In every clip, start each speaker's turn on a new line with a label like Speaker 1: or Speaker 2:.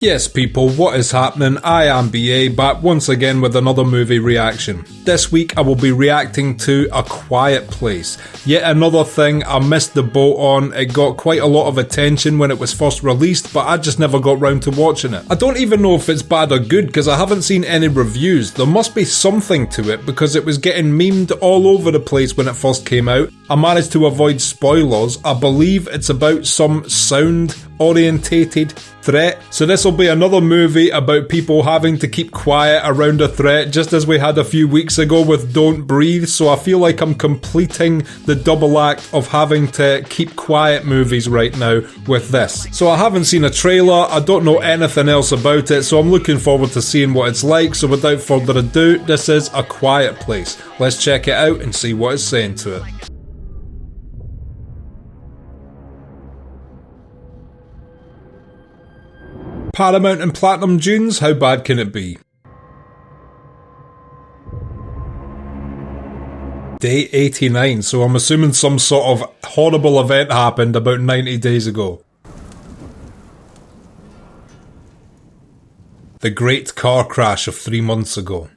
Speaker 1: Yes people, what is happening? I am BA, back once again with another movie reaction. This week I will be reacting to A Quiet Place. Yet another thing I missed the boat on. It got quite a lot of attention when it was first released, but I just never got round to watching it. I don't even know if it's bad or good because I haven't seen any reviews. There must be something to it because it was getting memed all over the place when it first came out. I managed to avoid spoilers. I believe it's about some sound orientated threat. So this will be another movie about people having to keep quiet around a threat, just as we had a few weeks ago with Don't Breathe. So I feel like I'm completing the double act of having to keep quiet movies right now with this. So I haven't seen a trailer, I don't know anything else about it, so I'm looking forward to seeing what it's like. So without further ado, this is A Quiet Place. Let's check it out and see what it's saying to it. Paramount and Platinum Dunes, how bad can it be? Day 89, so I'm assuming some sort of horrible event happened about 90 days ago. The great car crash of 3 months ago.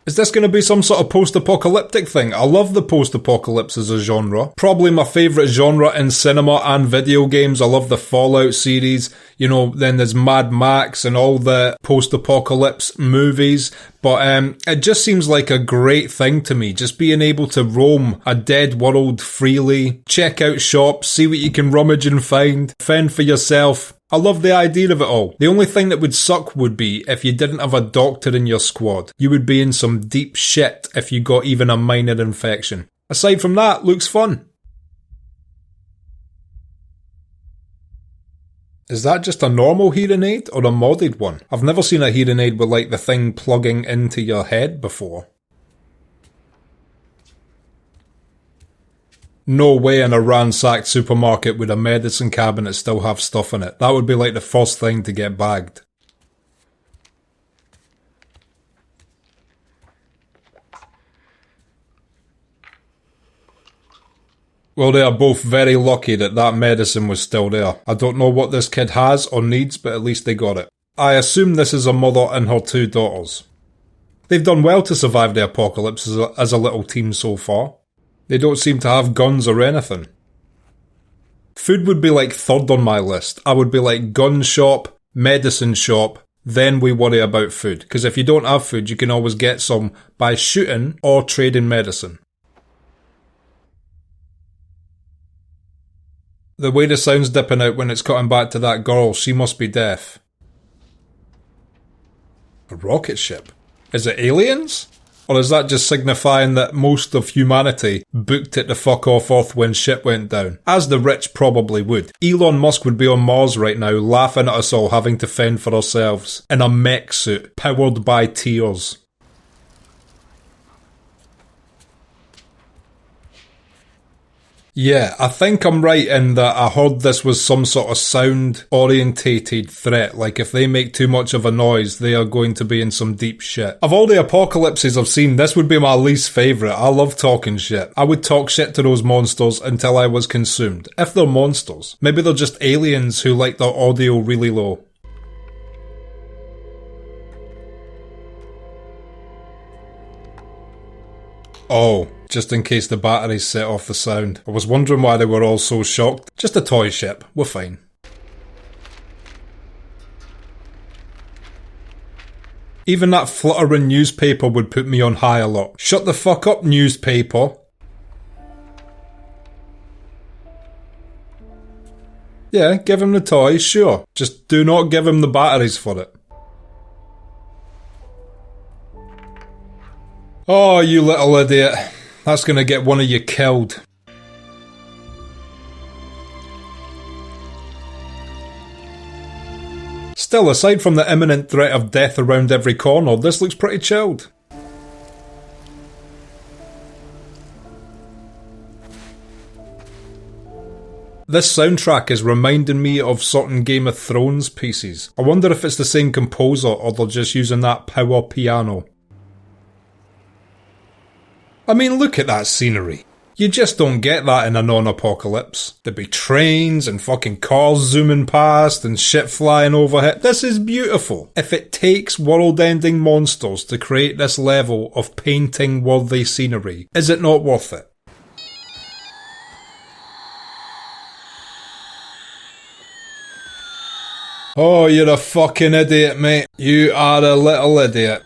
Speaker 1: Is this going to be some sort of post-apocalyptic thing? I love the post-apocalypse as a genre. Probably my favourite genre in cinema and video games. I love the Fallout series. You know, then there's Mad Max and all the post-apocalypse movies. But it just seems like a great thing to me. Just being able to roam a dead world freely. Check out shops, see what you can rummage and find. Fend for yourself. I love the idea of it all. The only thing that would suck would be if you didn't have a doctor in your squad. You would be in some deep shit if you got even a minor infection. Aside from that, looks fun. Is that just a normal hearing aid or a modded one? I've never seen a hearing aid with like the thing plugging into your head before. No way in a ransacked supermarket would a medicine cabinet still have stuff in it. That would be like the first thing to get bagged. Well, they are both very lucky that that medicine was still there. I don't know what this kid has or needs, but at least they got it. I assume this is a mother and her 2 daughters. They've done well to survive the apocalypse as a little team so far. They don't seem to have guns or anything. Food would be like third on my list. I would be like gun shop, medicine shop, then we worry about food. Because if you don't have food, you can always get some by shooting or trading medicine. The way the sound's dipping out when it's cutting back to that girl, she must be deaf. A rocket ship? Is it aliens? Or is that just signifying that most of humanity booked it the fuck off Earth when shit went down? As the rich probably would. Elon Musk would be on Mars right now laughing at us all having to fend for ourselves. In a mech suit, powered by tears. Yeah, I think I'm right in that I heard this was some sort of sound-orientated threat. Like, if they make too much of a noise, they are going to be in some deep shit. Of all the apocalypses I've seen, this would be my least favourite. I love talking shit. I would talk shit to those monsters until I was consumed. If they're monsters. Maybe they're just aliens who like their audio really low. Oh, just in case the batteries set off the sound. I was wondering why they were all so shocked. Just a toy ship, we're fine. Even that fluttering newspaper would put me on high alert. Shut the fuck up, newspaper. Yeah, give him the toys, sure. Just do not give him the batteries for it. Oh, you little idiot. That's gonna get one of you killed. Still, aside from the imminent threat of death around every corner, this looks pretty chilled. This soundtrack is reminding me of certain Game of Thrones pieces. I wonder if it's the same composer or they're just using that power piano. I mean, look at that scenery. You just don't get that in a non-apocalypse. There'd be trains and fucking cars zooming past and shit flying overhead. This is beautiful. If it takes world-ending monsters to create this level of painting-worthy scenery, is it not worth it? Oh, you're a fucking idiot, mate. You are a little idiot.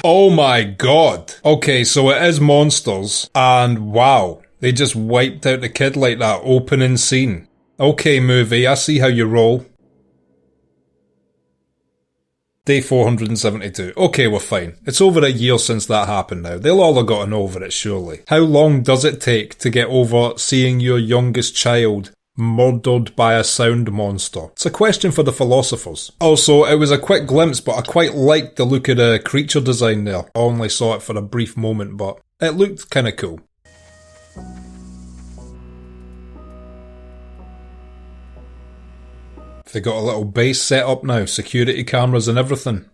Speaker 1: Oh my god. Okay, so it is monsters, and wow, they just wiped out the kid like that opening scene. Okay, movie, I see how you roll. Day 472. Okay, we're fine. It's over a year since that happened now. They'll all have gotten over it, surely. How long does it take to get over seeing your youngest child murdered by a sound monster? It's a question for the philosophers. Also, it was a quick glimpse, but I quite liked the look of the creature design there. I only saw it for a brief moment, but it looked kinda cool. They got a little base set up now, security cameras and everything.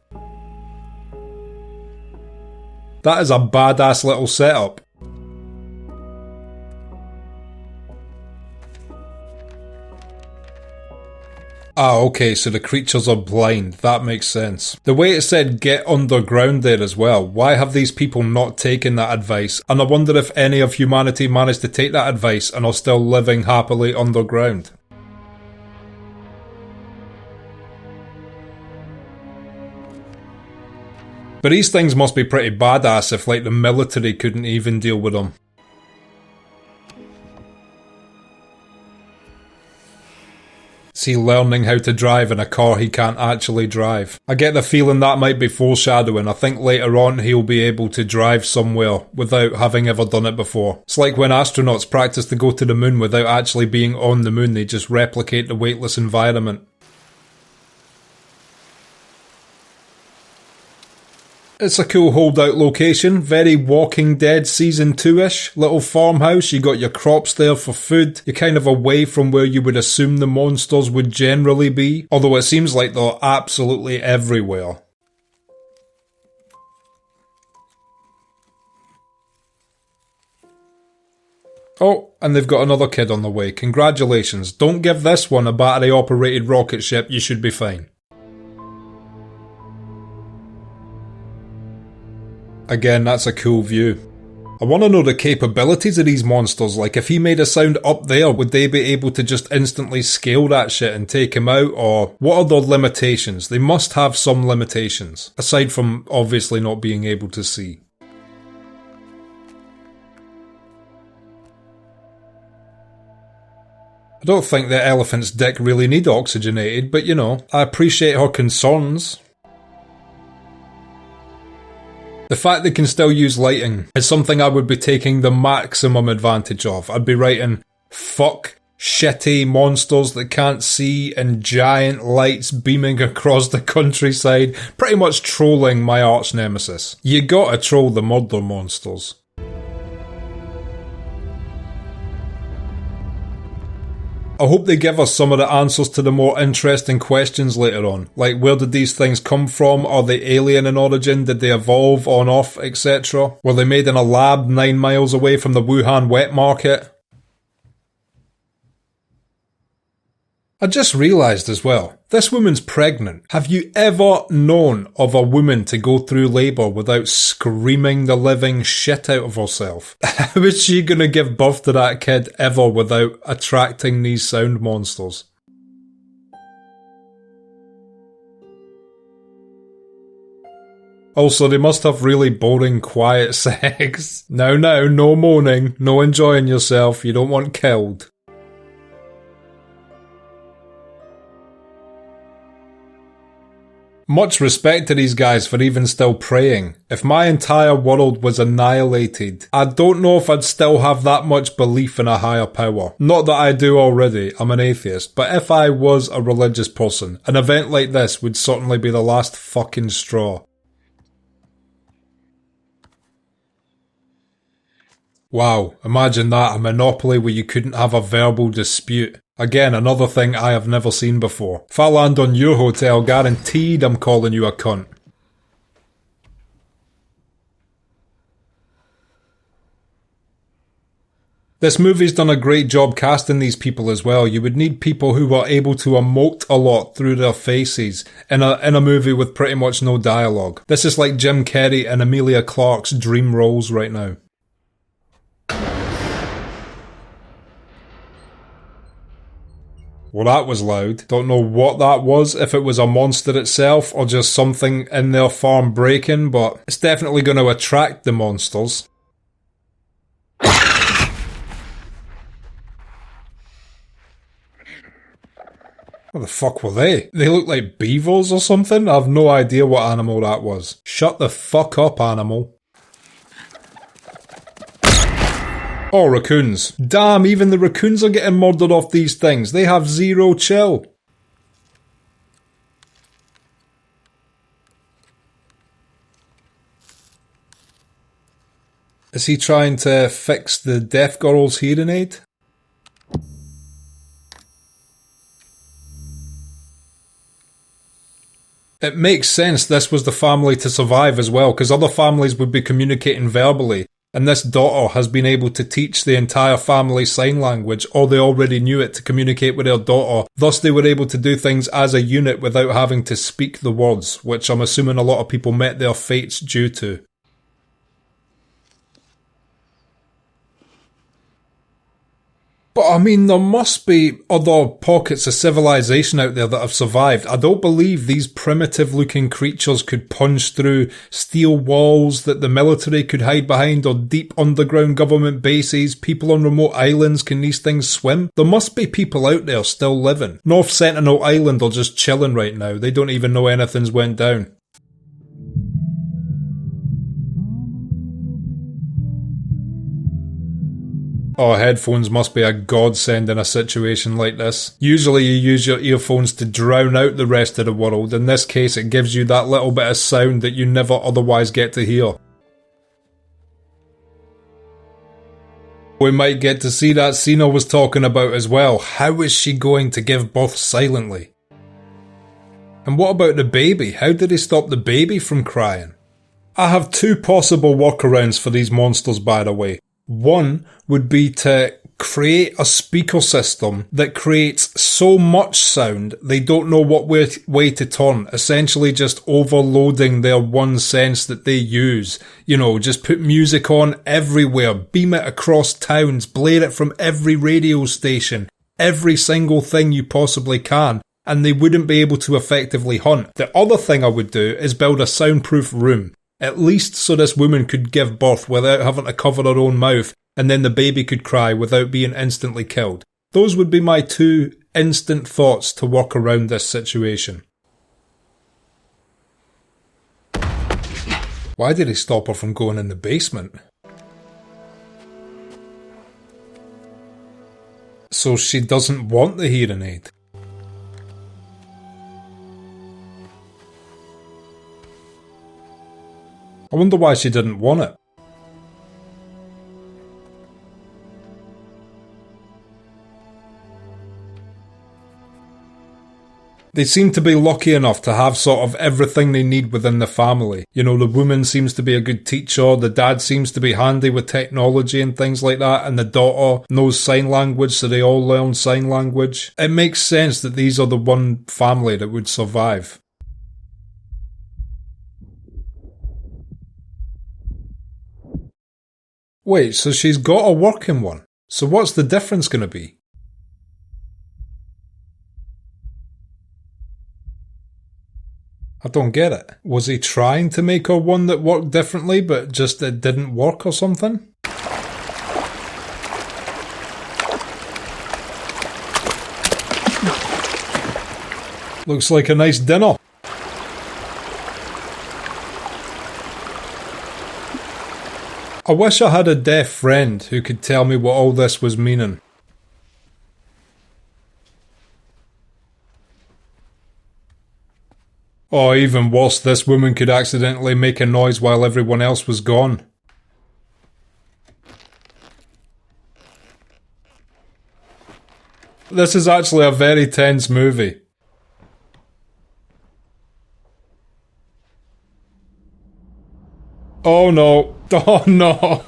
Speaker 1: That is a badass little setup. Ah, okay, so the creatures are blind. That makes sense. The way it said get underground there as well, why have these people not taken that advice? And I wonder if any of humanity managed to take that advice and are still living happily underground. But these things must be pretty badass if, like, the military couldn't even deal with them. Is he learning how to drive in a car he can't actually drive? I get the feeling that might be foreshadowing. I think later on he'll be able to drive somewhere without having ever done it before. It's like when astronauts practice to go to the moon without actually being on the moon, they just replicate the weightless environment. It's a cool holdout location, very Walking Dead Season 2-ish, little farmhouse, you got your crops there for food, you're kind of away from where you would assume the monsters would generally be, although it seems like they're absolutely everywhere. Oh, and they've got another kid on the way, congratulations, don't give this one a battery operated rocket ship, you should be fine. Again, that's a cool view. I want to know the capabilities of these monsters, like if he made a sound up there, would they be able to just instantly scale that shit and take him out, or what are their limitations? They must have some limitations, aside from obviously not being able to see. I don't think the elephant's dick really need oxygenated, but you know, I appreciate her concerns. The fact they can still use lighting is something I would be taking the maximum advantage of. I'd be writing, fuck shitty monsters that can't see and giant lights beaming across the countryside, pretty much trolling my arch nemesis. You gotta troll the murder monsters. I hope they give us some of the answers to the more interesting questions later on, like where did these things come from, are they alien in origin, did they evolve on off, etc. Were they made in a lab 9 miles away from the Wuhan wet market? I just realised as well, this woman's pregnant. Have you ever known of a woman to go through labour without screaming the living shit out of herself? How is she going to give birth to that kid ever without attracting these sound monsters? Also, they must have really boring, quiet sex. No, no moaning, no enjoying yourself, you don't want killed. Much respect to these guys for even still praying. If my entire world was annihilated, I don't know if I'd still have that much belief in a higher power. Not that I do already, I'm an atheist, but if I was a religious person, an event like this would certainly be the last fucking straw. Wow, imagine that, a monopoly where you couldn't have a verbal dispute. Again, another thing I have never seen before. If I land on your hotel, guaranteed I'm calling you a cunt. This movie's done a great job casting these people as well. You would need people who were able to emote a lot through their faces in a movie with pretty much no dialogue. This is like Jim Carrey and Emilia Clarke's dream roles right now. Well, that was loud. Don't know what that was, if it was a monster itself or just something in their farm breaking, but it's definitely going to attract the monsters. What the fuck were they? They look like beavers or something? I have no idea what animal that was. Shut the fuck up, animal. Oh, raccoons. Damn, even the raccoons are getting murdered off these things. They have zero chill. Is he trying to fix the deaf girl's hearing aid? It makes sense this was the family to survive as well, because other families would be communicating verbally, and this daughter has been able to teach the entire family sign language, or they already knew it to communicate with their daughter. Thus they were able to do things as a unit without having to speak the words, which I'm assuming a lot of people met their fates due to. But I mean, there must be other pockets of civilization out there that have survived. I don't believe these primitive looking creatures could punch through steel walls that the military could hide behind, or deep underground government bases. People on remote islands, can these things swim? There must be people out there still living. North Sentinel Island are just chilling right now. They don't even know anything's went down. Oh, headphones must be a godsend in a situation like this. Usually you use your earphones to drown out the rest of the world. In this case, it gives you that little bit of sound that you never otherwise get to hear. We might get to see that scene I was talking about as well. How is she going to give birth silently? And what about the baby? How did he stop the baby from crying? I have two possible workarounds for these monsters, by the way. One would be to create a speaker system that creates so much sound they don't know what way to turn, essentially just overloading their one sense that they use. You know, just put music on everywhere, beam it across towns, blare it from every radio station, every single thing you possibly can, and they wouldn't be able to effectively hunt. The other thing I would do is build a soundproof room. At least so this woman could give birth without having to cover her own mouth, and then the baby could cry without being instantly killed. Those would be my two instant thoughts to work around this situation. Why did he stop her from going in the basement? So she doesn't want the hearing aid. I wonder why she didn't want it. They seem to be lucky enough to have sort of everything they need within the family. You know, the woman seems to be a good teacher, the dad seems to be handy with technology and things like that, and the daughter knows sign language, so they all learn sign language. It makes sense that these are the one family that would survive. Wait, so she's got a working one. So what's the difference going to be? I don't get it. Was he trying to make her one that worked differently, but just it didn't work or something? Looks like a nice dinner. I wish I had a deaf friend who could tell me what all this was meaning. Or even worse, this woman could accidentally make a noise while everyone else was gone. This is actually a very tense movie. Oh no. Oh no.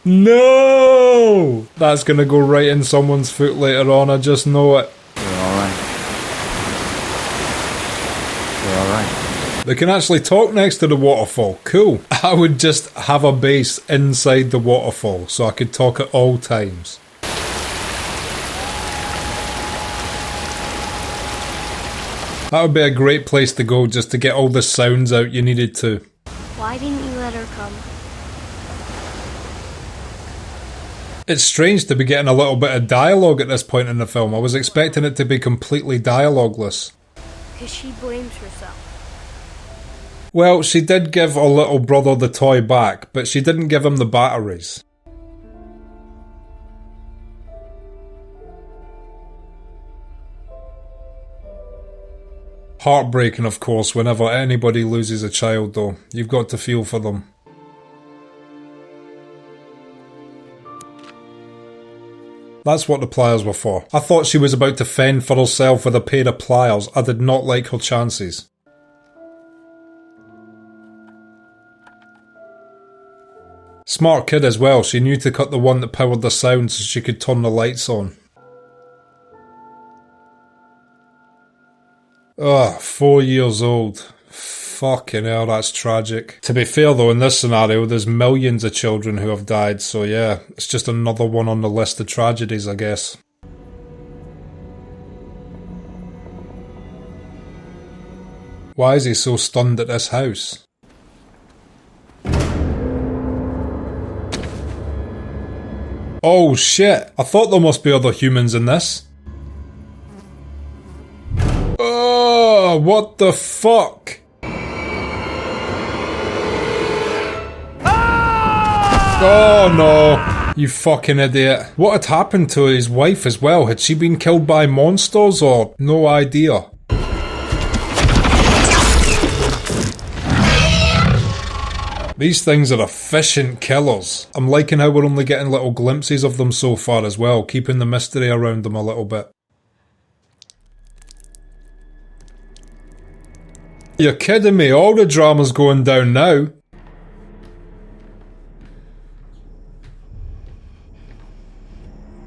Speaker 1: No! That's gonna go right in someone's foot later on, I just know it.
Speaker 2: We're alright. We're alright.
Speaker 1: They can actually talk next to the waterfall. Cool. I would just have a base inside the waterfall so I could talk at all times. That would be a great place to go just to get all the sounds out you needed to.
Speaker 3: Why didn't you let her come?
Speaker 1: It's strange to be getting a little bit of dialogue at this point in the film. I was expecting it to be completely dialogueless.
Speaker 3: Because she blames herself.
Speaker 1: Well, she did give her little brother the toy back, but she didn't give him the batteries. Heartbreaking, of course, whenever anybody loses a child, though. You've got to feel for them. That's what the pliers were for. I thought she was about to fend for herself with a pair of pliers. I did not like her chances. Smart kid as well. She knew to cut the one that powered the sound so she could turn the lights on. Ugh, 4 years old. Fucking hell, that's tragic. To be fair though, in this scenario, there's millions of children who have died, so yeah, it's just another one on the list of tragedies, I guess. Why is he so stunned at this house? Oh shit, I thought there must be other humans in this. Oh, what the fuck? Oh no, you fucking idiot. What had happened to his wife as well? Had she been killed by monsters or no idea? These things are efficient killers. I'm liking how we're only getting little glimpses of them so far as well, keeping the mystery around them a little bit. You're kidding me, all the drama's going down now.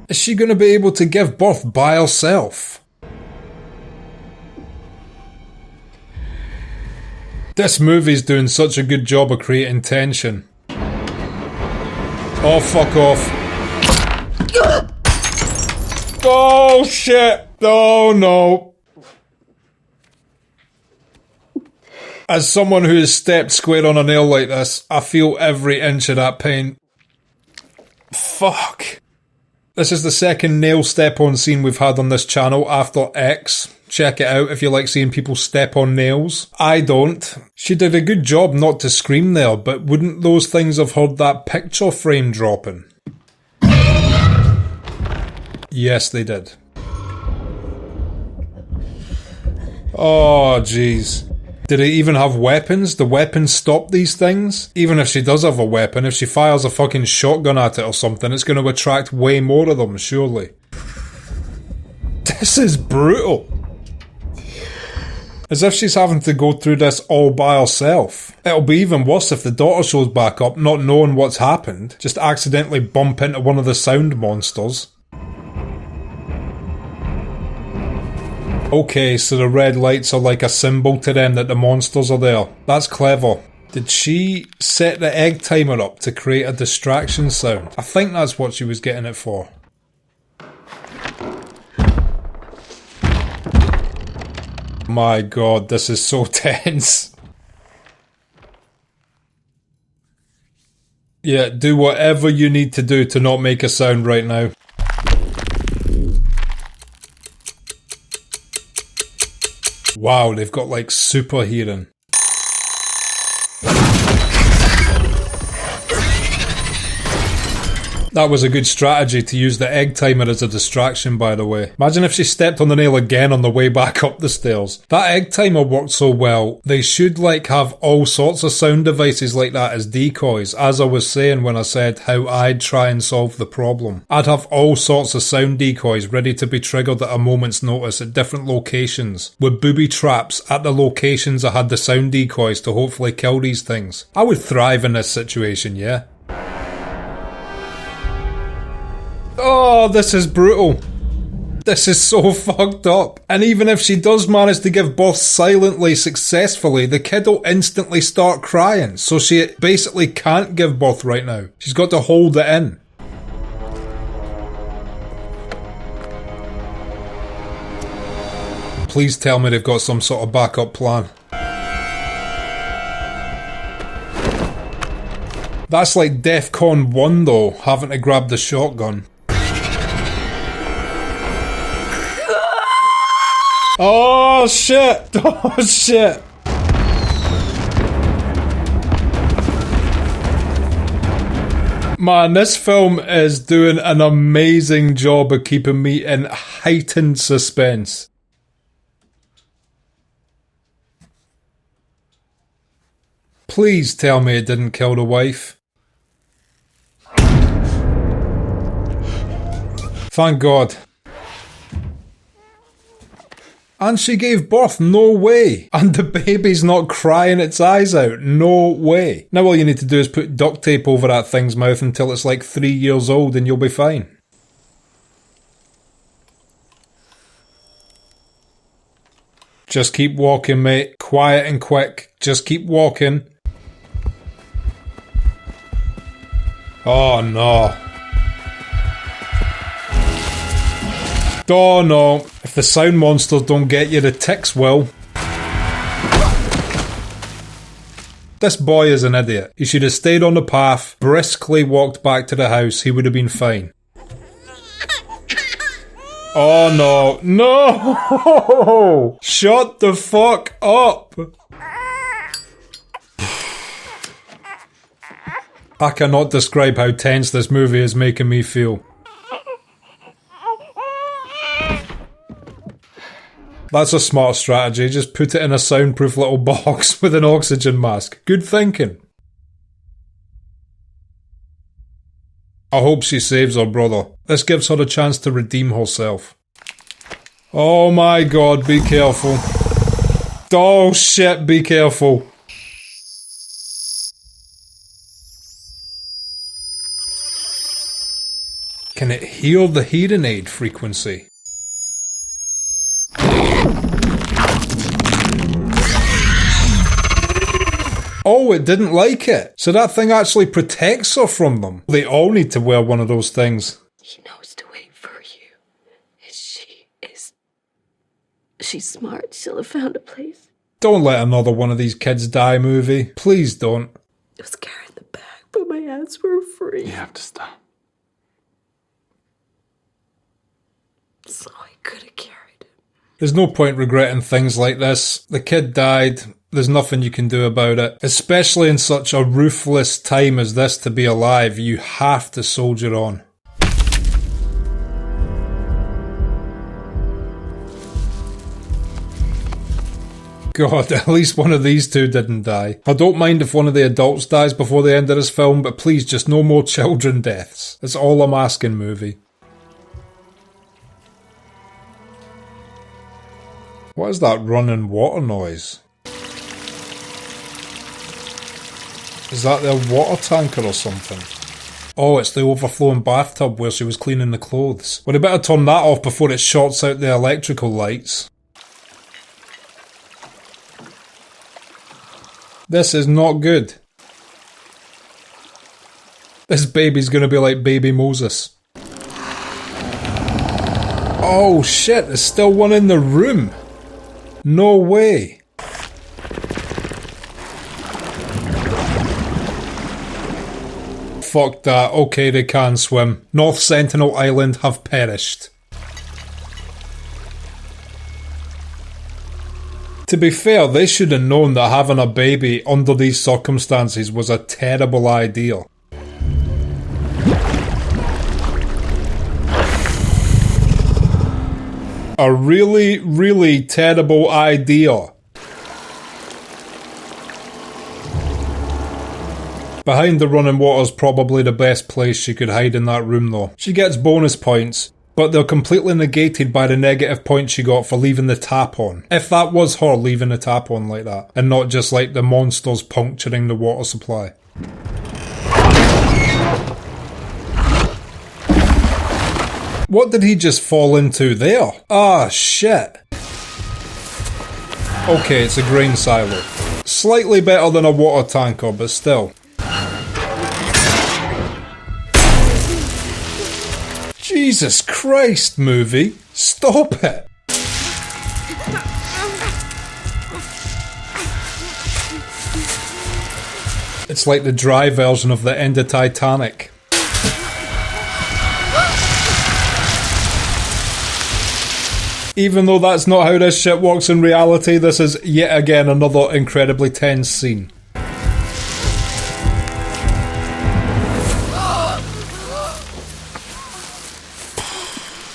Speaker 1: Is she going to be able to give birth by herself? This movie's doing such a good job of creating tension. Oh, fuck off. Oh, shit. Oh, no. As someone who has stepped square on a nail like this, I feel every inch of that pain. Fuck. This is the second nail step-on scene we've had on this channel after X. Check it out if you like seeing people step on nails. I don't. She did a good job not to scream there, but wouldn't those things have heard that picture frame dropping? Yes, they did. Oh, jeez. Did it even have weapons? Do weapons stop these things? Even if she does have a weapon, if she fires a fucking shotgun at it or something, it's going to attract way more of them, surely. This is brutal. As if she's having to go through this all by herself. It'll be even worse if the daughter shows back up, not knowing what's happened, just accidentally bump into one of the sound monsters. Okay, so the red lights are like a symbol to them that the monsters are there. That's clever. Did she set the egg timer up to create a distraction sound? I think that's what she was getting it for. My god, this is so tense. Yeah, do whatever you need to do to not make a sound right now. Wow, they've got like super hearing. That was a good strategy to use the egg timer as a distraction, by the way. Imagine if she stepped on the nail again on the way back up the stairs. That egg timer worked so well, they should like have all sorts of sound devices like that as decoys, as I was saying when I said how I'd try and solve the problem. I'd have all sorts of sound decoys ready to be triggered at a moment's notice at different locations, with booby traps at the locations I had the sound decoys to hopefully kill these things. I would thrive in this situation, yeah. Oh, this is brutal. This is so fucked up. And even if she does manage to give birth silently, successfully, the kid will instantly start crying. So she basically can't give birth right now. She's got to hold it in. Please tell me they've got some sort of backup plan. That's like DEFCON 1 though, having to grab the shotgun. Oh shit! Oh shit! Man, this film is doing an amazing job of keeping me in heightened suspense. Please tell me it didn't kill the wife. Thank God. And she gave birth, no way. And the baby's not crying its eyes out, no way. Now all you need to do is put duct tape over that thing's mouth until it's like 3 years old and you'll be fine. Just keep walking, mate. Quiet and quick. Just keep walking. Oh no. Oh no. If the sound monsters don't get you, the ticks will. This boy is an idiot. He should have stayed on the path, briskly walked back to the house, he would have been fine. Oh no. No! Shut the fuck up! I cannot describe how tense this movie is making me feel. That's a smart strategy, just put it in a soundproof little box with an oxygen mask. Good thinking. I hope she saves her brother. This gives her a chance to redeem herself. Oh my god, be careful. Oh shit, be careful. Can it hear the hearing aid frequency? Oh, it didn't like it. So that thing actually protects her from them. They all need to wear one of those things.
Speaker 4: He knows to wait for you. She's smart. She'll have found a place.
Speaker 1: Don't let another one of these kids die movie. Please don't.
Speaker 4: I was carrying the bag, but my hands were free.
Speaker 2: You have to stop.
Speaker 4: So I could have carried him.
Speaker 1: There's no point regretting things like this. The kid died. There's nothing you can do about it. Especially in such a ruthless time as this to be alive, you have to soldier on. God, at least one of these two didn't die. I don't mind if one of the adults dies before the end of this film, but please just no more children deaths. That's all I'm asking, movie. What is that running water noise? Is that their water tanker or something? Oh, it's the overflowing bathtub where she was cleaning the clothes. Well, they better turn that off before it shorts out the electrical lights. This is not good. This baby's gonna be like baby Moses. Oh shit, there's still one in the room. No way. Fuck that. Okay, they can swim. North Sentinel Island have perished. To be fair, they should have known that having a baby under these circumstances was a terrible idea. A really, really terrible idea. Behind the running water's probably the best place she could hide in that room though. She gets bonus points, but they're completely negated by the negative points she got for leaving the tap on. If that was her leaving the tap on like that, and not just like the monsters puncturing the water supply. What did he just fall into there? Ah, shit. Okay, it's a grain silo. Slightly better than a water tanker, but still. Jesus Christ, movie. Stop it. It's like the dry version of the end of Titanic. Even though that's not how this shit works in reality, this is yet again another incredibly tense scene.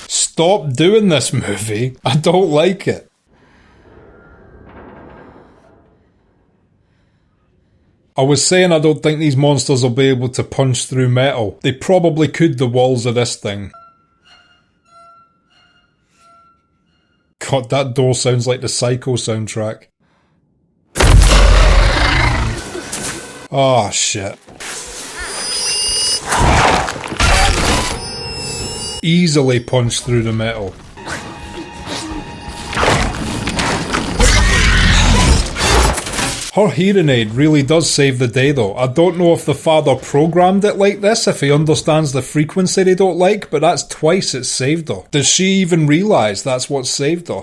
Speaker 1: Stop doing this, movie. I don't like it. I was saying I don't think these monsters will be able to punch through metal. They probably could the walls of this thing. God, that door sounds like the Psycho soundtrack. Oh, shit. Easily punched through the metal. Her hearing aid really does save the day though. I don't know if the father programmed it like this, if he understands the frequency they don't like, but that's twice it's saved her. Does she even realise that's what saved her?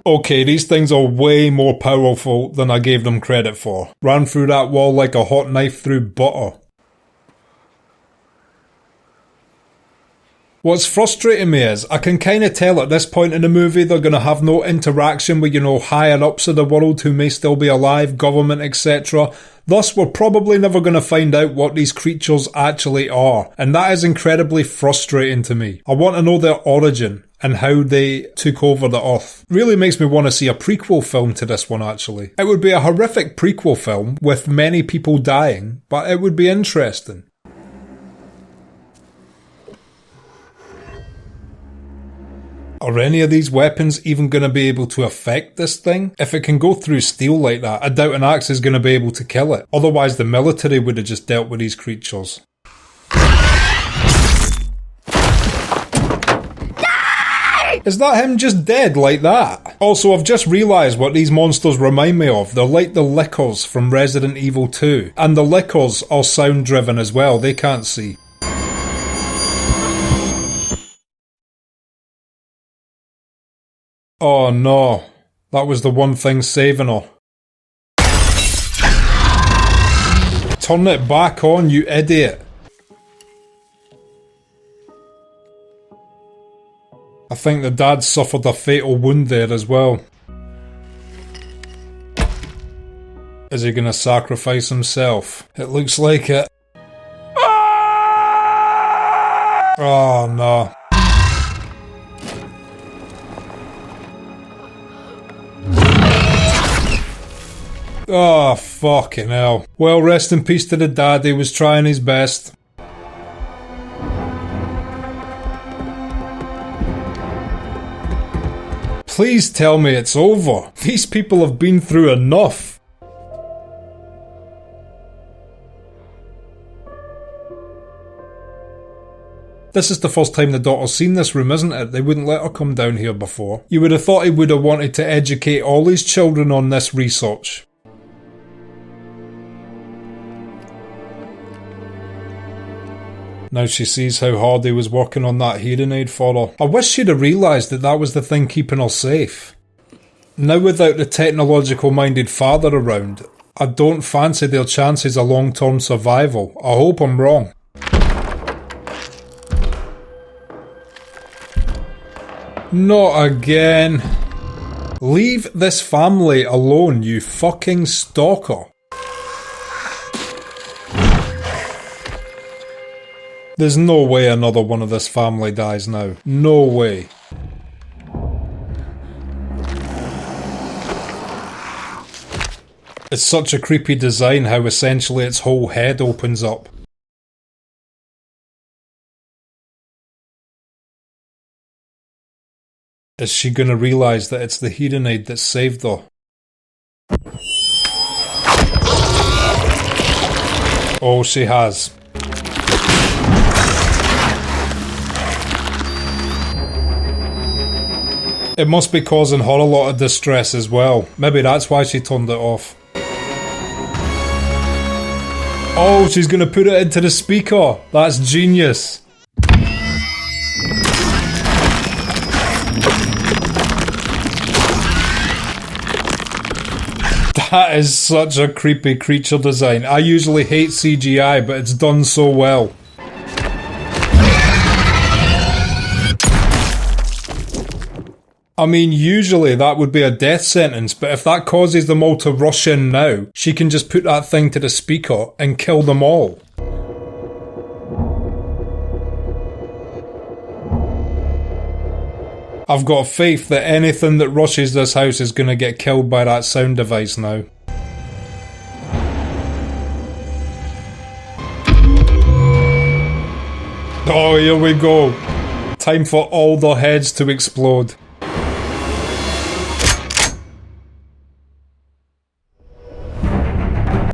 Speaker 1: Okay, these things are way more powerful than I gave them credit for. Ran through that wall like a hot knife through butter. What's frustrating me is, I can kinda tell at this point in the movie they're gonna have no interaction with, higher ups of the world who may still be alive, government, etc. Thus, we're probably never gonna find out what these creatures actually are, and that is incredibly frustrating to me. I want to know their origin, and how they took over the Earth. Really makes me want to see a prequel film to this one actually. It would be a horrific prequel film, with many people dying, but it would be interesting. Are any of these weapons even going to be able to affect this thing? If it can go through steel like that, I doubt an axe is going to be able to kill it. Otherwise the military would have just dealt with these creatures. Is that him just dead like that? Also, I've just realised what these monsters remind me of. They're like the Lickers from Resident Evil 2. And the Lickers are sound driven as well, they can't see. Oh no, that was the one thing saving her. Turn it back on, you idiot. I think the dad suffered a fatal wound there as well. Is he gonna sacrifice himself? It looks like it. Oh no. Oh, fucking hell. Well, rest in peace to the dad, he was trying his best. Please tell me it's over. These people have been through enough. This is the first time the daughter's seen this room, isn't it? They wouldn't let her come down here before. You would have thought he would have wanted to educate all his children on this research. Now she sees how hard he was working on that hearing aid for her. I wish she'd have realised that that was the thing keeping her safe. Now without the technological minded father around, I don't fancy their chances of long-term survival. I hope I'm wrong. Not again. Leave this family alone, you fucking stalker. There's no way another one of this family dies now. No way. It's such a creepy design how essentially its whole head opens up. Is she gonna realise that it's the hearing aid that saved her? Oh, she has. It must be causing her a lot of distress as well. Maybe that's why she turned it off. Oh, she's gonna put it into the speaker. That's genius. That is such a creepy creature design. I usually hate CGI, but it's done so well. I mean, usually that would be a death sentence, but if that causes them all to rush in now, she can just put that thing to the speaker and kill them all. I've got faith that anything that rushes this house is going to get killed by that sound device now. Oh, here we go. Time for all their heads to explode.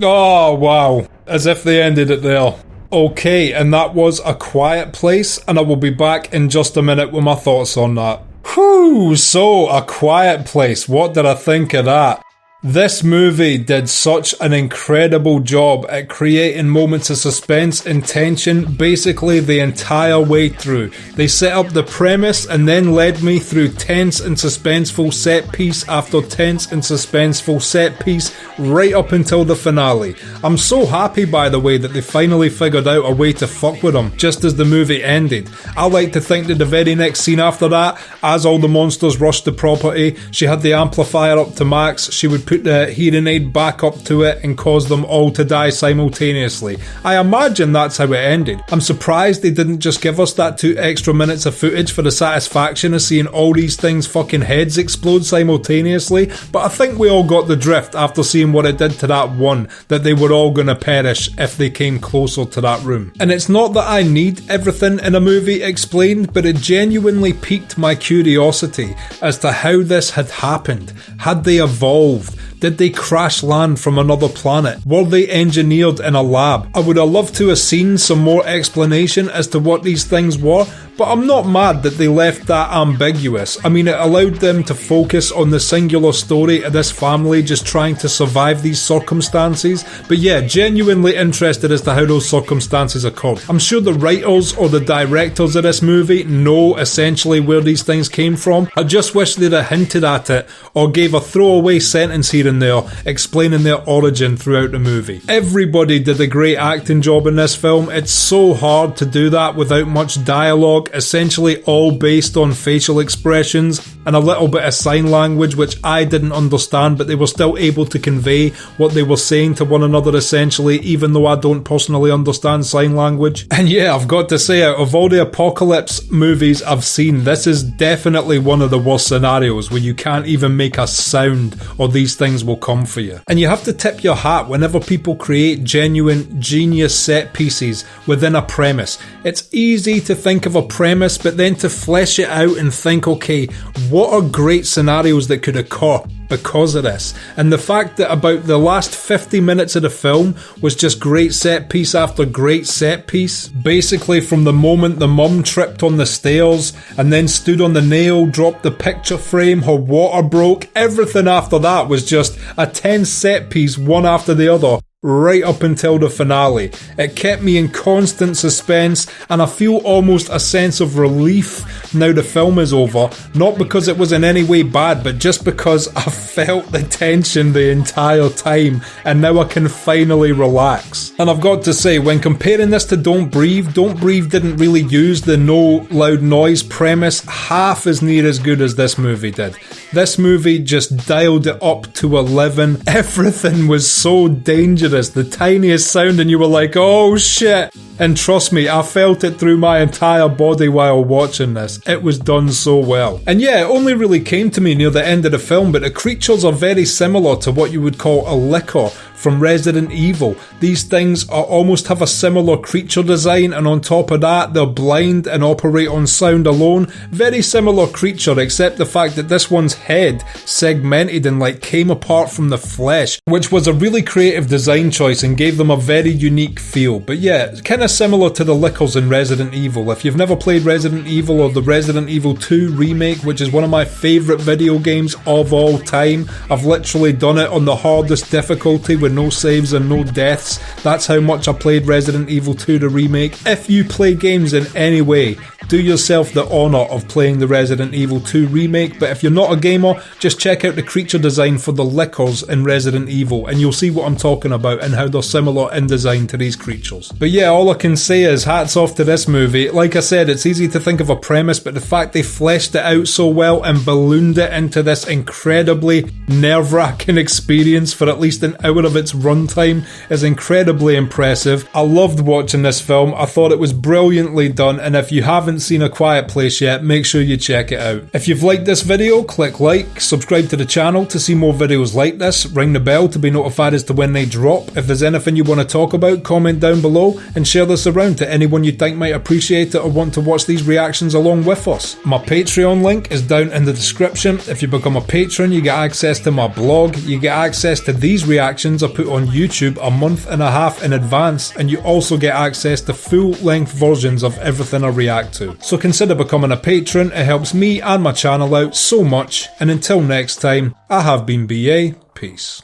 Speaker 1: Oh, wow. As if they ended it there. Okay, and that was A Quiet Place, and I will be back in just a minute with my thoughts on that. Whew, so A Quiet Place, what did I think of that? This movie did such an incredible job at creating moments of suspense and tension basically the entire way through. They set up the premise and then led me through tense and suspenseful set piece after tense and suspenseful set piece right up until the finale. I'm so happy, by the way, that they finally figured out a way to fuck with them just as the movie ended. I like to think that the very next scene after that, as all the monsters rushed the property, she had the amplifier up to max, she would put the hearing aid back up to it and cause them all to die simultaneously. I imagine that's how it ended. I'm surprised they didn't just give us that 2 extra minutes of footage for the satisfaction of seeing all these things' fucking heads explode simultaneously, but I think we all got the drift after seeing what it did to that one, that they were all gonna perish if they came closer to that room. And it's not that I need everything in a movie explained, but it genuinely piqued my curiosity as to how this had happened. Had they evolved? Did they crash land from another planet? Were they engineered in a lab? I would have loved to have seen some more explanation as to what these things were, but I'm not mad that they left that ambiguous. I mean, it allowed them to focus on the singular story of this family just trying to survive these circumstances. But yeah, genuinely interested as to how those circumstances occurred. I'm sure the writers or the directors of this movie know essentially where these things came from. I just wish they'd have hinted at it or gave a throwaway sentence here and there explaining their origin throughout the movie. Everybody did a great acting job in this film. It's so hard to do that without much dialogue, essentially all based on facial expressions and a little bit of sign language, which I didn't understand, but they were still able to convey what they were saying to one another essentially, even though I don't personally understand sign language. And yeah, I've got to say, out of all the apocalypse movies I've seen, this is definitely one of the worst scenarios where you can't even make a sound or these things will come for you. And you have to tip your hat whenever people create genuine genius set pieces within a premise. It's easy to think of a premise, but then to flesh it out and think, okay, what are great scenarios that could occur because of this? And the fact that about the last 50 minutes of the film was just great set piece after great set piece, basically from the moment the mum tripped on the stairs and then stood on the nail, dropped the picture frame, her water broke, everything after that was just a tense set piece one after the other, right up until the finale. It kept me in constant suspense, and I feel almost a sense of relief now the film is over, not because it was in any way bad, but just because I felt the tension the entire time, and now I can finally relax. And I've got to say, when comparing this to Don't Breathe didn't really use the no loud noise premise half as near as good as this movie did. This movie just dialed it up to 11. Everything was so dangerous. The tiniest sound and you were like, oh shit. And trust me, I felt it through my entire body while watching this. It was done so well. And yeah, it only really came to me near the end of the film, but the creatures are very similar to what you would call a liquor from Resident Evil. These things almost have a similar creature design, and on top of that, they're blind and operate on sound alone. Very similar creature, except the fact that this one's head segmented and like came apart from the flesh, which was a really creative design choice and gave them a very unique feel. But yeah, kind of similar to the Lickers in Resident Evil. If you've never played Resident Evil or the Resident Evil 2 remake, which is one of my favourite video games of all time, I've literally done it on the hardest difficulty with no saves and no deaths. That's how much I played Resident Evil 2 the remake. If you play games in any way, do yourself the honour of playing the Resident Evil 2 remake, but if you're not a gamer, just check out the creature design for the Lickers in Resident Evil and you'll see what I'm talking about and how they're similar in design to these creatures. But yeah, all I can say is hats off to this movie. Like I said, it's easy to think of a premise, but the fact they fleshed it out so well and ballooned it into this incredibly nerve-wracking experience for at least an hour of its runtime is incredibly impressive. I loved watching this film. I thought it was brilliantly done, and if you haven't seen A Quiet Place yet, make sure you check it out. If you've liked this video, click like, subscribe to the channel to see more videos like this, ring the bell to be notified as to when they drop. If there's anything you want to talk about, comment down below and share this around to anyone you think might appreciate it or want to watch these reactions along with us. My Patreon link is down in the description. If you become a patron, you get access to my blog, you get access to these reactions I put on YouTube a month and a half in advance, and you also get access to full-length versions of everything I react to. So consider becoming a patron, it helps me and my channel out so much, and until next time, I have been BA, peace.